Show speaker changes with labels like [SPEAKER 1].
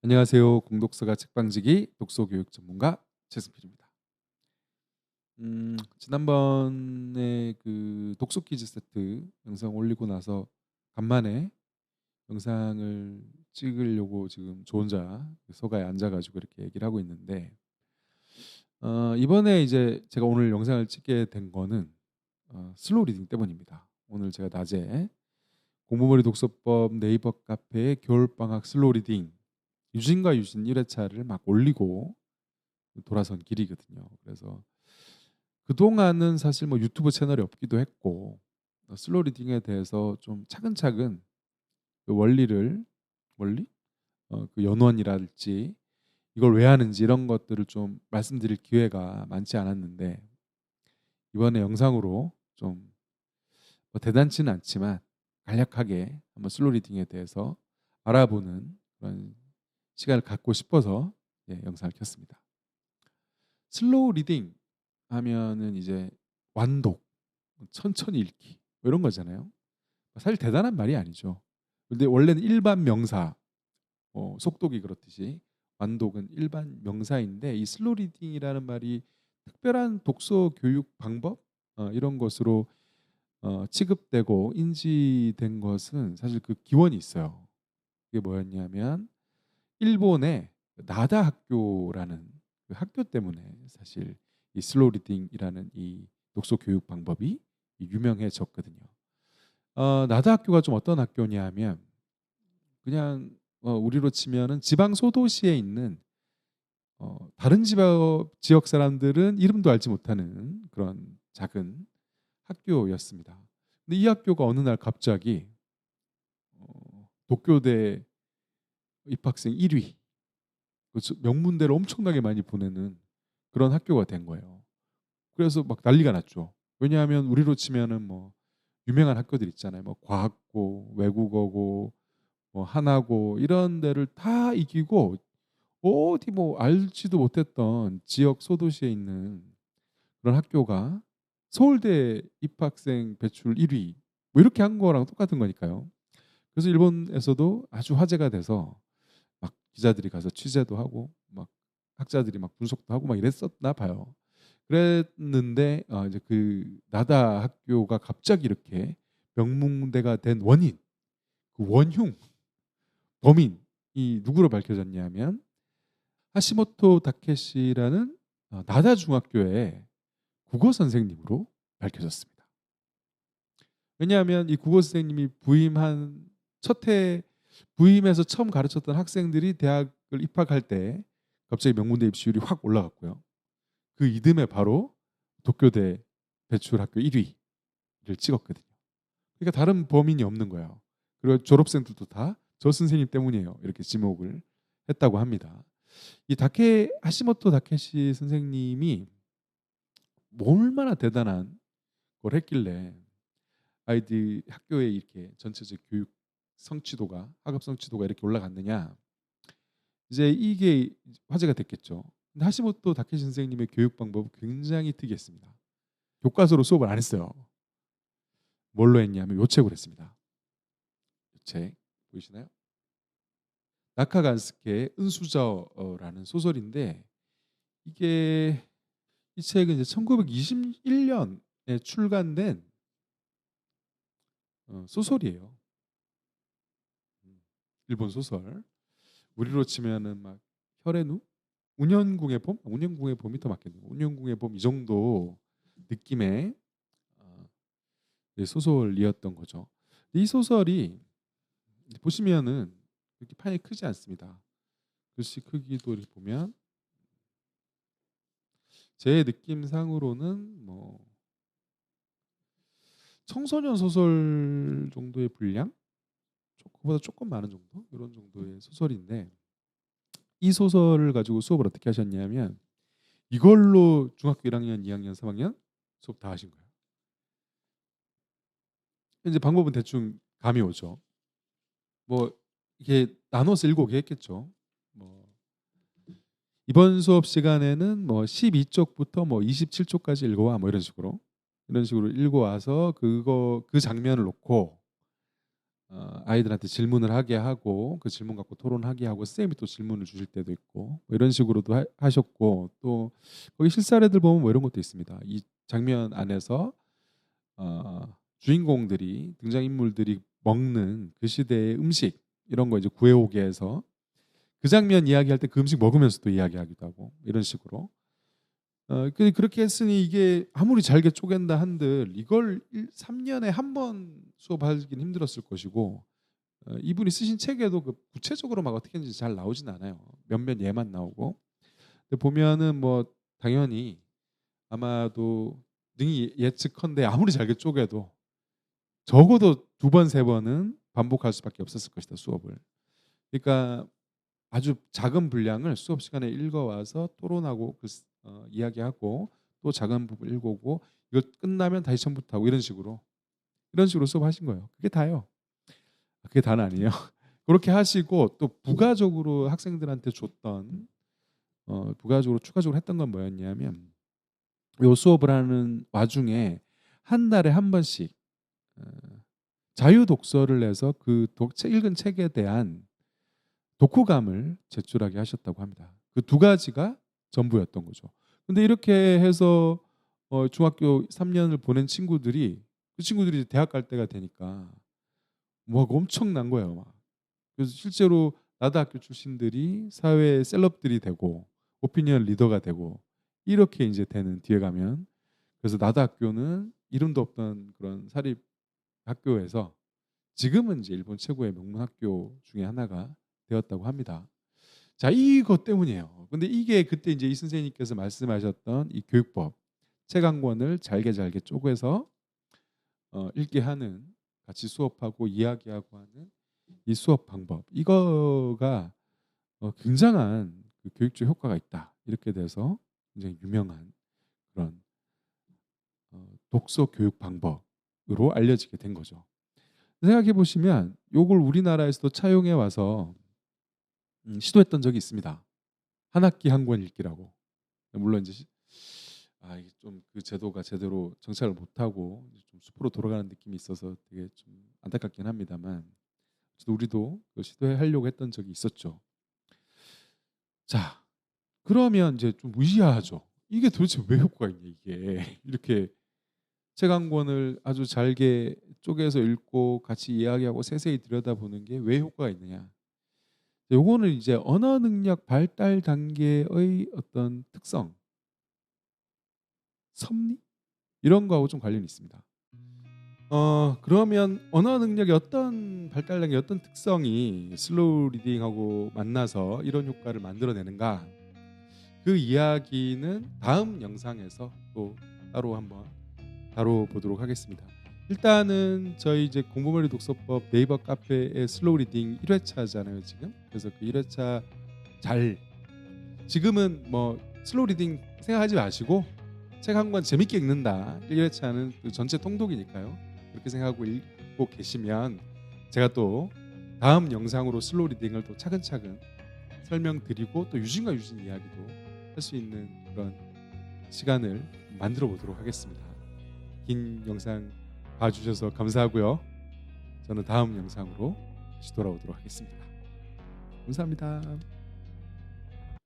[SPEAKER 1] 안녕하세요. 공독서가 책방지기 독서교육 전문가 최승필입니다. 지난번에 그 독서 퀴즈 세트 영상 올리고 나서 간만에 영상을 찍으려고 지금 저 혼자 서가에 앉아가지고 이렇게 얘기를 하고 있는데 이번에 이제 제가 오늘 영상을 찍게 된 거는 슬로우 리딩 때문입니다. 오늘 제가 낮에 공부머리 독서법 네이버 카페에 겨울방학 슬로우 리딩 유진과 유진 1회차를 막 올리고 돌아선 길이거든요. 그래서 그동안은 사실 뭐 유튜브 채널이 없기도 했고 슬로우 리딩에 대해서 좀 차근차근 그 원리 그 연원이랄지 이걸 왜 하는지 이런 것들을 좀 말씀드릴 기회가 많지 않았는데 이번에 영상으로 좀뭐 대단치는 않지만 간략하게 한번 슬로우 리딩에 대해서 알아보는 그런 시간을 갖고 싶어서 영상을 켰습니다. 슬로우 리딩 하면은 이제 완독, 천천히 읽기 뭐 이런 거잖아요. 사실 대단한 말이 아니죠. 근데 원래는 일반 명사, 속독이 그렇듯이 완독은 일반 명사인데 이 슬로우 리딩이라는 말이 특별한 독서 교육 방법 이런 것으로 취급되고 인지된 것은 사실 그 기원이 있어요. 그게 뭐였냐면 일본의 나다 학교라는 그 학교 때문에 사실 이 슬로우 리딩이라는 이 독서 교육 방법이 유명해졌거든요. 나다 학교가 좀 어떤 학교냐면 그냥 우리로 치면은 지방 소도시에 있는 다른 지역 사람들은 이름도 알지 못하는 그런 작은 학교였습니다. 근데 이 학교가 어느 날 갑자기 도쿄대 입학생 1위 명문대를 엄청나게 많이 보내는 그런 학교가 된 거예요. 그래서 막 난리가 났죠. 왜냐하면 우리로 치면은 뭐 유명한 학교들 있잖아요. 뭐 과학고, 외국어고, 뭐 하나고 이런 데를 다 이기고 어디 뭐 알지도 못했던 지역 소도시에 있는 그런 학교가 서울대 입학생 배출 1위 뭐 이렇게 한 거랑 똑같은 거니까요. 그래서 일본에서도 아주 화제가 돼서 막 기자들이 가서 취재도 하고 막 학자들이 막 분석도 하고 막 이랬었나 봐요. 그랬는데 이제 그 나다 학교가 갑자기 이렇게 명문대가 된 원인, 그 원흉, 범인이 누구로 밝혀졌냐면 하시모토 다케시라는 나다 중학교의 국어 선생님으로 밝혀졌습니다. 왜냐하면 이 국어 선생님이 부임해서 처음 가르쳤던 학생들이 대학을 입학할 때 갑자기 명문대 입시율이 확 올라갔고요. 그 이듬해 바로 도쿄대 배출 학교 1위를 찍었거든요. 그러니까 다른 범인이 없는 거예요. 그리고 졸업생들도 다 저 선생님 때문이에요. 이렇게 지목을 했다고 합니다. 이 하시모토 다케시 선생님이 얼마나 대단한 걸 했길래 아이들 학교에 이렇게 전체적 교육 성취도가 학업 성취도가 이렇게 올라갔느냐. 이제 이게 화제가 됐겠죠. 근데 하시모토 다케시 선생님의 교육 방법은 굉장히 특이했습니다. 교과서로 수업을 안 했어요. 뭘로 했냐면 요책으로 했습니다. 요책 보이시나요? 나카간스케의 은수저라는 소설인데 이게 이 책은 이제 1921년에 출간된 소설이에요. 일본 소설. 우리로 치면은 막 혈의 운현궁의 봄, 운현궁의 봄이 더 맞겠네요. 운현궁의 봄 이 정도 느낌의 어, 소설이었던 거죠. 이 소설이 보시면은 이렇게 판이 크지 않습니다. 글씨 크기도 이렇게 보면 제 느낌상으로는 뭐 청소년 소설 정도의 분량, 그보다 조금 많은 정도 이런 정도의 소설인데 이 소설을 가지고 수업을 어떻게 하셨냐면 이걸로 중학교 1학년, 2학년, 3학년 수업 다 하신 거예요. 이제 방법은 대충 감이 오죠. 뭐 이게 나눠서 읽어오게 했겠죠. 뭐 이번 수업 시간에는 뭐 12쪽부터 뭐 27쪽까지 읽어와 뭐 이런 식으로 읽어와서 그 장면을 놓고 아이들한테 질문을 하게 하고 그 질문 갖고 토론하게 하고 선생님이 또 질문을 주실 때도 있고 뭐 이런 식으로도 하셨고 또 거기 실사례들 보면 뭐 이런 것도 있습니다. 이 장면 안에서 주인공들이 등장인물들이 먹는 그 시대의 음식 이런 거 이제 구해오게 해서 그 장면 이야기할 때 그 음식 먹으면서 또 이야기하기도 하고 이런 식으로 그렇게 했으니 이게 아무리 잘게 쪼갠다 한들 이걸 3년에 한 번 수업하기는 힘들었을 것이고 이분이 쓰신 책에도 그 구체적으로 막 어떻게 했는지 잘 나오진 않아요. 몇몇 예만 나오고. 근데 보면은 뭐 당연히 아마도 능히 예측컨대 아무리 잘게 쪼개도 적어도 2번, 3번은 반복할 수밖에 없었을 것이다, 수업을. 그러니까 아주 작은 분량을 수업 시간에 읽어 와서 토론하고 이야기하고 또 작은 부분 읽어오고 이거 끝나면 다시 처음부터 하고 이런 식으로 수업하신 거예요. 그게 다예요. 그게 다는 아니에요. 그렇게 하시고 또 부가적으로 학생들한테 줬던 부가적으로 추가적으로 했던 건 뭐였냐면 요 수업을 하는 와중에 한 달에 한 번씩 어, 자유 독서를 내서 그 읽은 책에 대한 독후감을 제출하게 하셨다고 합니다. 그 2가지가 전부였던 거죠. 근데 이렇게 해서 중학교 3년을 보낸 친구들이 그 친구들이 대학 갈 때가 되니까 뭐 엄청난 거예요. 막. 그래서 실제로 나다학교 출신들이 사회 셀럽들이 되고 오피니언 리더가 되고 이렇게 이제 되는 뒤에 가면 그래서 나다학교는 이름도 없던 그런 사립 학교에서 지금은 이제 일본 최고의 명문 학교 중에 하나가 되었다고 합니다. 자, 이것 때문이에요. 근데 이게 그때 이제 이 선생님께서 말씀하셨던 이 교육법 책 한 권을 잘게 쪼개서 읽게 하는 같이 수업하고 이야기하고 하는 이 수업 방법 이거가 굉장한 그 교육적 효과가 있다. 이렇게 돼서 굉장히 유명한 그런 독서 교육 방법으로 알려지게 된 거죠. 생각해 보시면 요걸 우리나라에서도 차용해 와서 시도했던 적이 있습니다. 한 학기 한 권 읽기라고. 물론 이제 이게 좀 그 제도가 제대로 정착을 못하고 좀 숲으로 돌아가는 느낌이 있어서 되게 좀 안타깝긴 합니다만 우리도 시도해 하려고 했던 적이 있었죠. 자, 그러면 이제 좀 의아하죠. 이게 도대체 왜 효과가 있냐 이게 이렇게 책 한 권을 아주 잘게 쪼개서 읽고 같이 이야기하고 세세히 들여다보는 게 왜 효과가 있느냐. 요거는 이제 언어 능력 발달 단계의 어떤 특성, 섭리 이런 거하고 좀 관련이 있습니다. 그러면 언어 능력의 어떤 발달 단계 어떤 특성이 슬로우 리딩하고 만나서 이런 효과를 만들어내는가? 그 이야기는 다음 영상에서 또 따로 한번 다뤄보도록 하겠습니다. 일단은 저희 이제 공부머리 독서법 네이버 카페의 슬로우 리딩 1회차잖아요 지금. 그래서 그 1회차 지금은 뭐 슬로우 리딩 생각하지 마시고 책 한 권 재밌게 읽는다 1회차는 그 전체 통독이니까요. 그렇게 생각하고 읽고 계시면 제가 또 다음 영상으로 슬로우 리딩을 또 차근차근 설명드리고 또 유진과 유진 이야기도 할 수 있는 그런 시간을 만들어 보도록 하겠습니다. 긴 영상 봐주셔서 감사하고요. 저는 다음 영상으로 다시 돌아오도록 하겠습니다. 감사합니다.